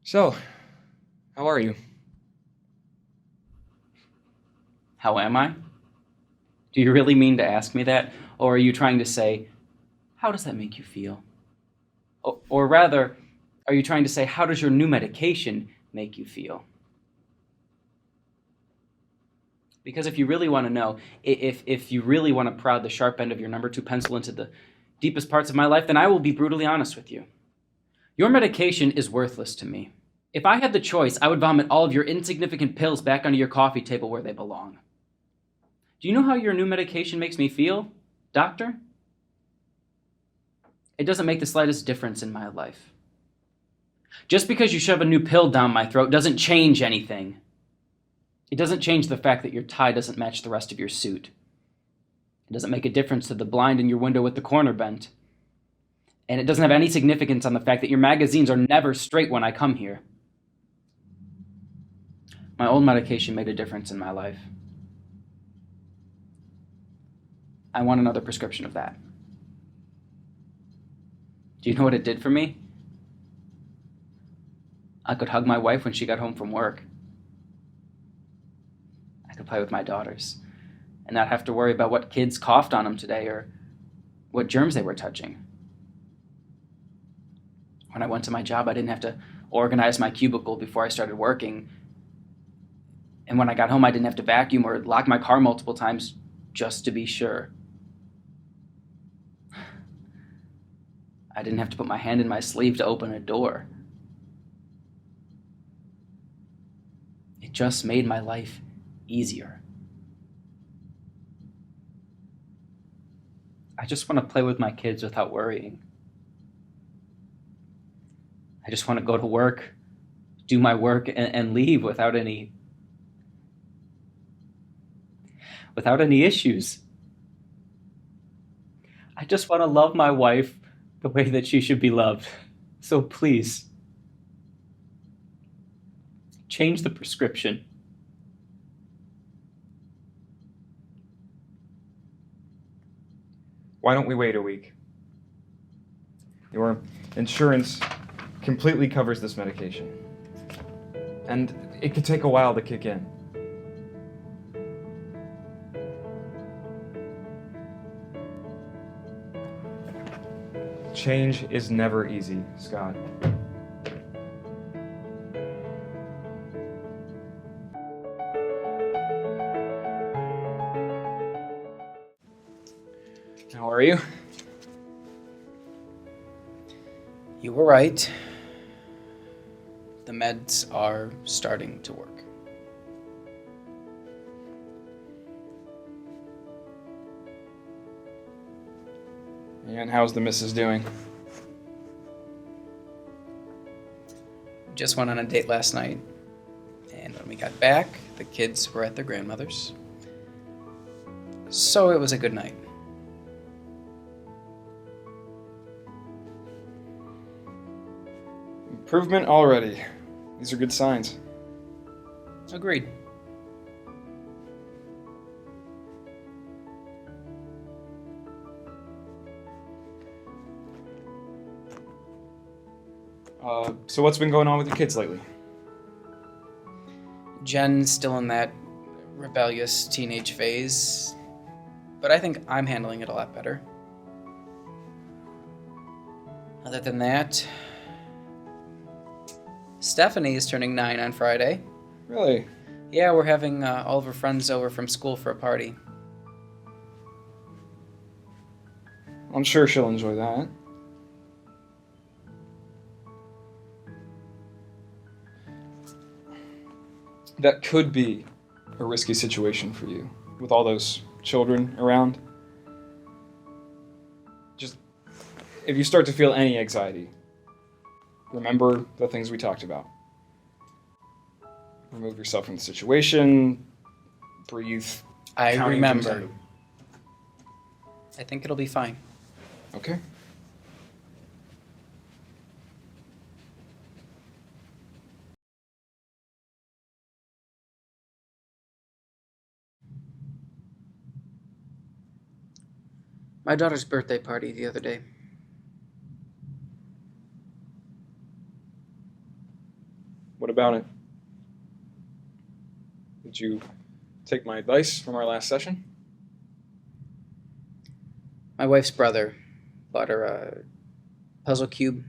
So, how are you? How am I? Do you really mean to ask me that? Or are you trying to say, how does that make you feel? Or rather, are you trying to say, how does your new medication make you feel? Because if you really want to know, if you really want to prod the sharp end of your number two pencil into the deepest parts of my life, then I will be brutally honest with you. Your medication is worthless to me. If I had the choice, I would vomit all of your insignificant pills back onto your coffee table where they belong. Do you know how your new medication makes me feel, doctor? It doesn't make the slightest difference in my life. Just because you shove a new pill down my throat doesn't change anything. It doesn't change the fact that your tie doesn't match the rest of your suit. It doesn't make a difference to the blind in your window with the corner bent. And it doesn't have any significance on the fact that your magazines are never straight when I come here. My old medication made a difference in my life. I want another prescription of that. Do you know what it did for me? I could hug my wife when she got home from work. I could play with my daughters and not have to worry about what kids coughed on them today or what germs they were touching. When I went to my job, I didn't have to organize my cubicle before I started working. And when I got home, I didn't have to vacuum or lock my car multiple times just to be sure. I didn't have to put my hand in my sleeve to open a door. It just made my life easier. I just want to play with my kids without worrying. I just want to go to work, do my work, and leave without any issues. I just want to love my wife the way that she should be loved. So please, change the prescription. Why don't we wait a week? Your insurance completely covers this medication. And it could take a while to kick in. Change is never easy, Scott. How are you? You were right. The meds are starting to work. And how's the missus doing? Just went on a date last night, and when we got back, the kids were at their grandmother's. So it was a good night. Improvement already. These are good signs. Agreed. So what's been going on with your kids lately? Jen's still in that rebellious teenage phase, but I think I'm handling it a lot better. Other than that, Stephanie is turning 9 on Friday. Really? Yeah, we're having all of her friends over from school for a party. I'm sure she'll enjoy that. That could be a risky situation for you with all those children around. Just if you start to feel any anxiety, remember the things we talked about. Remove yourself from the situation, breathe. I counting things remember. down. I think it'll be fine. Okay. My daughter's birthday party the other day. What about it? Did you take my advice from our last session? My wife's brother bought her a puzzle cube,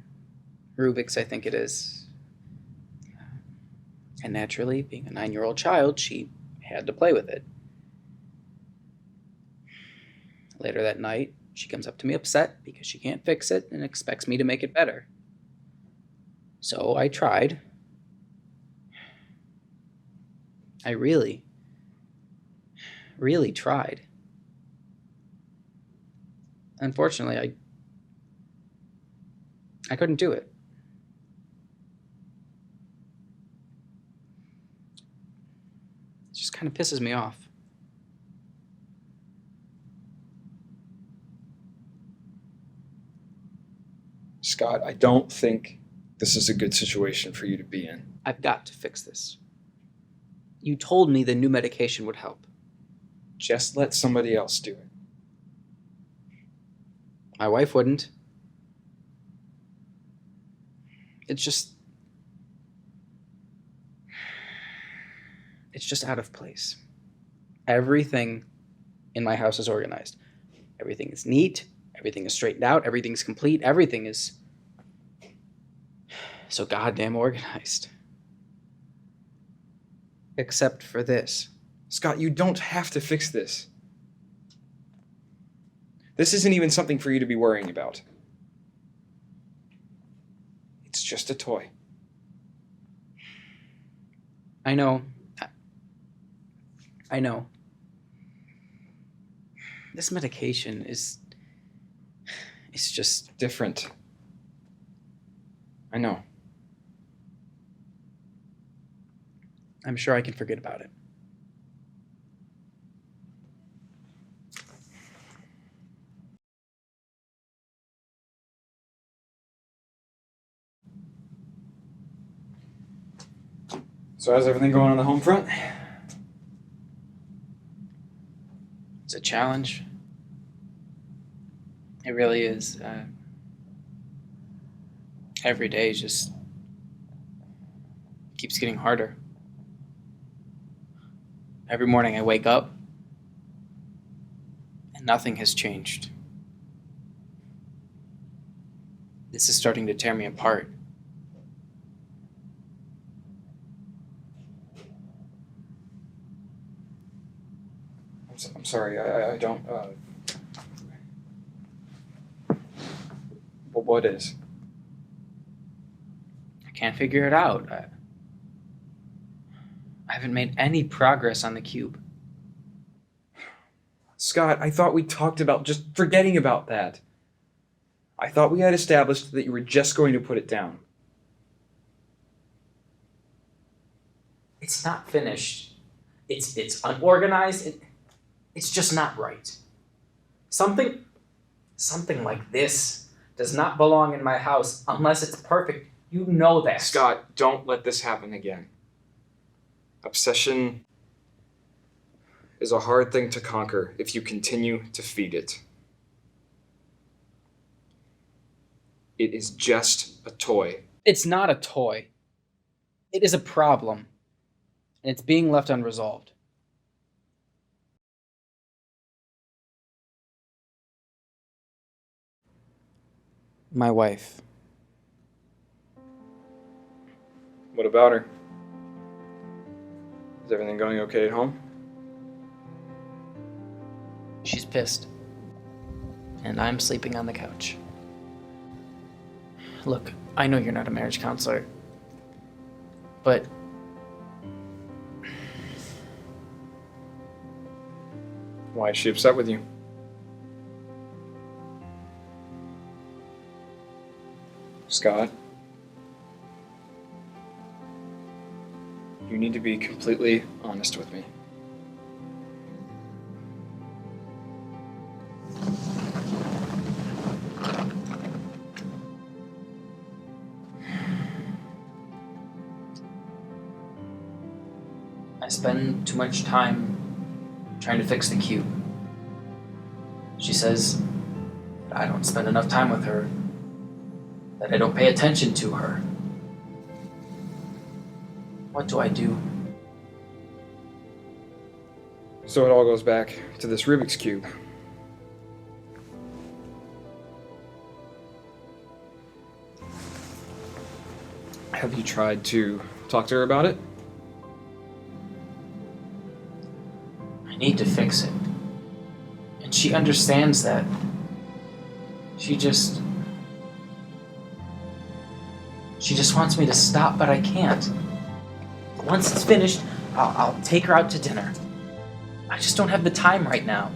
Rubik's, I think it is. And naturally, being a 9-year-old child, she had to play with it. Later that night, she comes up to me upset because she can't fix it and expects me to make it better. So I tried. I really tried. Unfortunately, I couldn't do it. It just kind of pisses me off. Scott, I don't think this is a good situation for you to be in. I've got to fix this. You told me the new medication would help. Just let somebody else do it. My wife wouldn't. It's just out of place. Everything in my house is organized. Everything is neat. Everything is straightened out. Everything's complete. Everything is so goddamn organized. Except for this. Scott, you don't have to fix this. This isn't even something for you to be worrying about. It's just a toy. I know. This medication is... It's just... Different. I know. I'm sure I can forget about it. So how's everything going on the home front? It's a challenge. It really is. Every day just keeps getting harder. Every morning I wake up and nothing has changed. This is starting to tear me apart. I'm sorry, I don't, Well, what is? I can't figure it out. I haven't made any progress on the cube. Scott, I thought we talked about just forgetting about that. I thought we had established that you were just going to put it down. It's not finished. It's unorganized. It's just not right. Something like this does not belong in my house unless it's perfect. You know that. Scott, don't let this happen again. Obsession is a hard thing to conquer if you continue to feed it. It is just a toy. It's not a toy. It is a problem. And it's being left unresolved. My wife. What about her? Is everything going okay at home? She's pissed. And I'm sleeping on the couch. Look, I know you're not a marriage counselor, but Why is she upset with you? Scott, you need to be completely honest with me. I spend too much time trying to fix the cube. She says that I don't spend enough time with her, that I don't pay attention to her. What do I do? So it all goes back to this Rubik's Cube. Have you tried to talk to her about it? I need to fix it. And she understands that. She just wants me to stop, but I can't. Once it's finished, I'll take her out to dinner. I just don't have the time right now.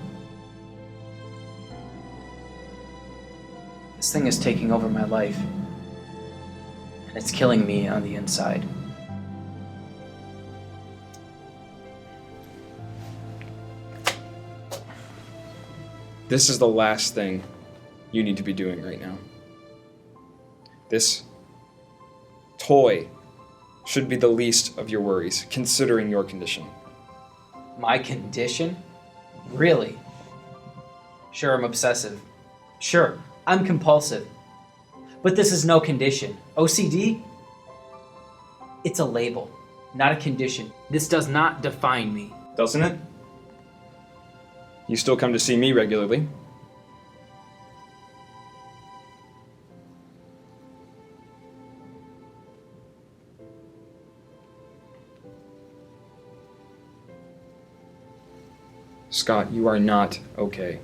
This thing is taking over my life. And it's killing me on the inside. This is the last thing you need to be doing right now. This toy should be the least of your worries, considering your condition. My condition? Really? Sure, I'm obsessive. Sure, I'm compulsive. But this is no condition. OCD? It's a label, not a condition. This does not define me. Doesn't it? You still come to see me regularly. Scott, you are not okay.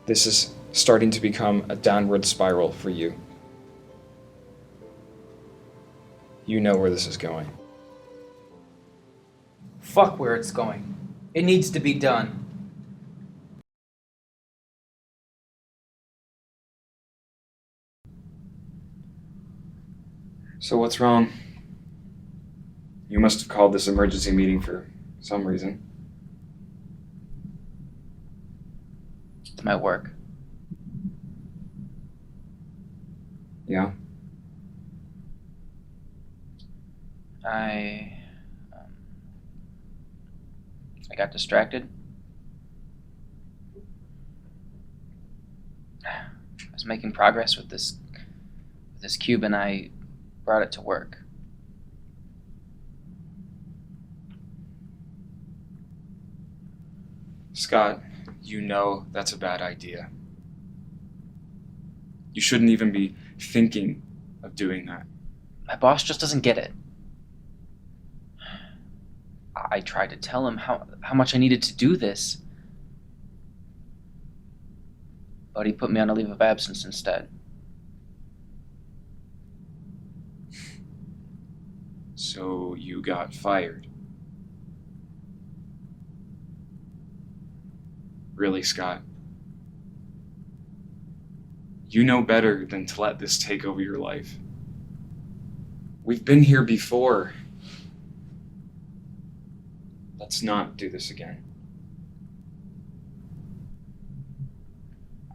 This is starting to become a downward spiral for you. You know where this is going. Fuck where it's going. It needs to be done. So what's wrong? You must have called this emergency meeting for some reason. It's my work. Yeah? I got distracted. I was making progress with this cube and I brought it to work. Scott, you know that's a bad idea. You shouldn't even be thinking of doing that. My boss just doesn't get it. I tried to tell him how much I needed to do this. But he put me on a leave of absence instead. So you got fired. Really, Scott? You know better than to let this take over your life. We've been here before. Let's not do this again.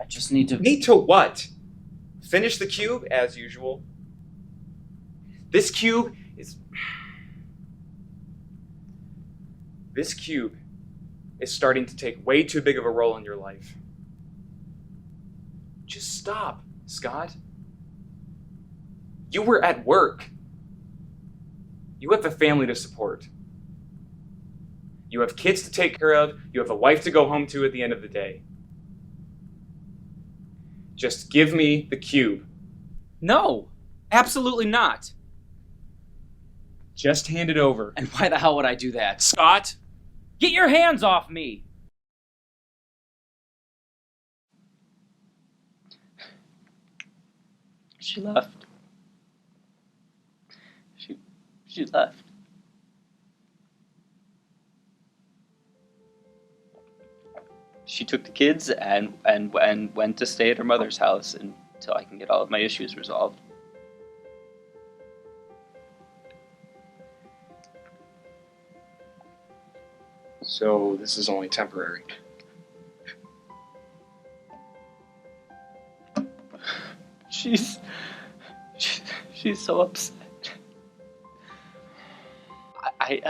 I just need to... Need to what? Finish the cube as usual. This cube is starting to take way too big of a role in your life. Just stop, Scott. You were at work. You have a family to support. You have kids to take care of. You have a wife to go home to at the end of the day. Just give me the cube. No! Absolutely not! Just hand it over. And why the hell would I do that? Scott! Get your hands off me! She left. She left. She took the kids and went to stay at her mother's house until I can get all of my issues resolved. So this is only temporary. She's so upset. I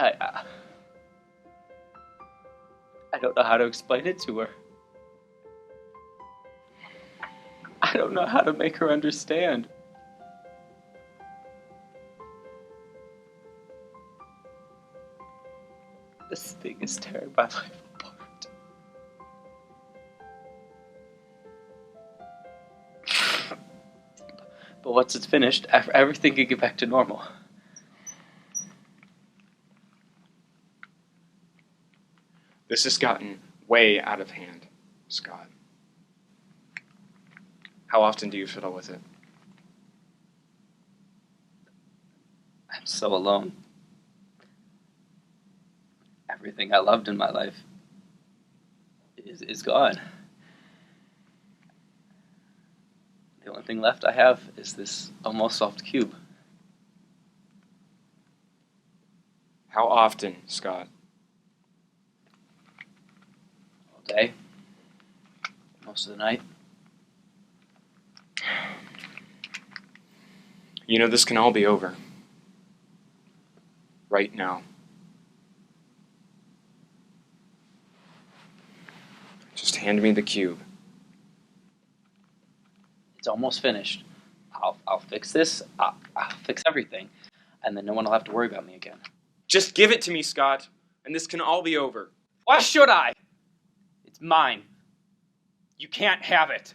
don't know how to explain it to her. I don't know how to make her understand. This thing is tearing my life apart. But once it's finished, everything can get back to normal. This has gotten way out of hand, Scott. How often do you fiddle with it? I'm so alone. Everything I loved in my life is gone. The only thing left I have is this almost solved cube. How often, Scott? All day. Most of the night. You know, this can all be over. Right now. Just hand me the cube. It's almost finished. I'll fix this. I'll fix everything. And then no one will have to worry about me again. Just give it to me, Scott, and this can all be over. Why should I? It's mine. You can't have it.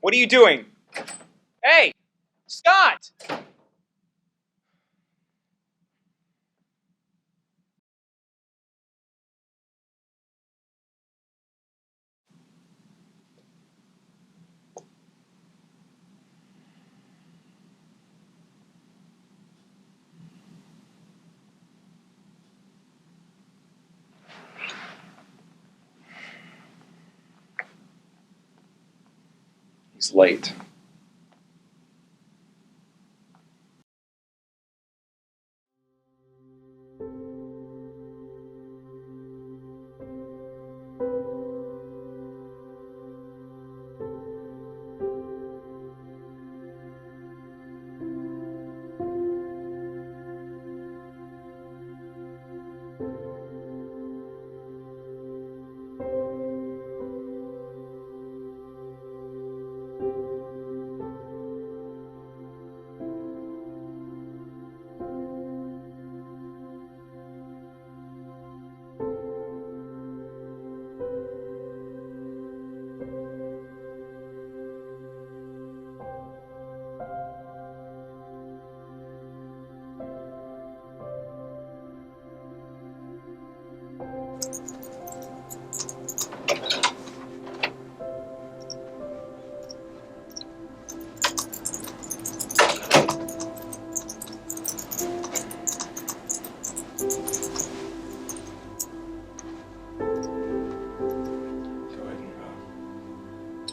What are you doing? Hey! Scott! He's late.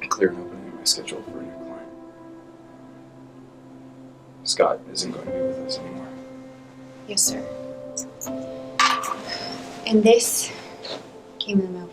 Clear an opening in my schedule for a new client. Scott isn't going to be with us anymore. Yes, sir. And this came in the mail